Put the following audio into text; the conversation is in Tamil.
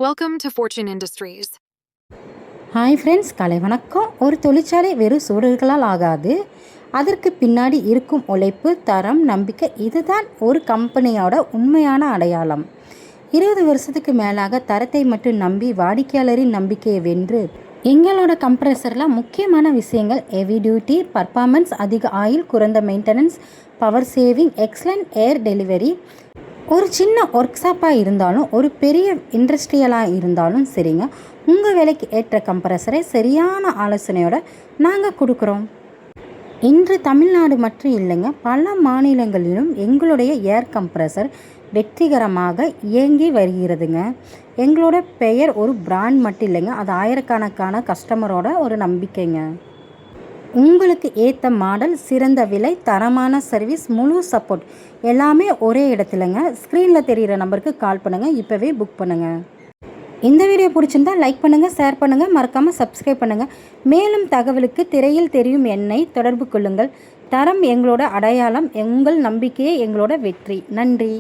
Welcome to Fortune Industries. Hi friends, கலை வணக்கம். ஒரு தொழிற்சாலை வெறும் சூழல்களால் ஆகாது. அதற்கு பின்னாடி இருக்கும் உழைப்பு, தரம், நம்பிக்கை, இதுதான் ஒரு கம்பெனியோட உண்மையான அடையாளம். 20 வருஷத்துக்கு மேலாக தரத்தை மட்டும் நம்பி வாடிக்கையாளரின் நம்பிக்கையை வென்று எங்களோட கம்ப்ரெசரில் முக்கியமான விஷயங்கள் ஹெவி டியூட்டி பர்ஃபார்மன்ஸ், அதிக ஆயில், குறைந்த மெயின்டெனன்ஸ், பவர் சேவிங், எக்ஸலண்ட் ஏர் டெலிவரி. ஒரு சின்ன ஒர்க் ஷாப்பாக இருந்தாலும் ஒரு பெரிய இண்டஸ்ட்ரியலாக இருந்தாலும் சரிங்க, உங்கள் வேலைக்கு ஏற்ற கம்ப்ரஸரை சரியான ஆலோசனையோடு நாங்கள் கொடுக்குறோம். இன்று தமிழ்நாடு மட்டும் இல்லைங்க, பல மாநிலங்களிலும் எங்களுடைய ஏர் கம்ப்ரஸர் வெற்றிகரமாக இயங்கி வருகிறதுங்க. எங்களோட பெயர் ஒரு பிராண்ட் மட்டும் இல்லைங்க, அது ஆயிரக்கணக்கான கஸ்டமரோட ஒரு நம்பிக்கைங்க. உங்களுக்கு ஏற்ற மாடல், சிறந்த விலை, தரமான சர்வீஸ், முழு சப்போர்ட் எல்லாமே ஒரே இடத்துலங்க. ஸ்க்ரீனில் தெரிகிற நம்பருக்கு கால் பண்ணுங்கள், இப்போவே புக் பண்ணுங்கள். இந்த வீடியோ பிடிச்சிருந்தா லைக் பண்ணுங்கள், ஷேர் பண்ணுங்கள், மறக்காமல் சப்ஸ்கிரைப் பண்ணுங்கள். மேலும் தகவலுக்கு திரையில் தெரியும் எண்ணை தொடர்பு கொள்ளுங்கள். தரம் எங்களோட அடையாளம், உங்கள் நம்பிக்கையே எங்களோட வெற்றி. நன்றி.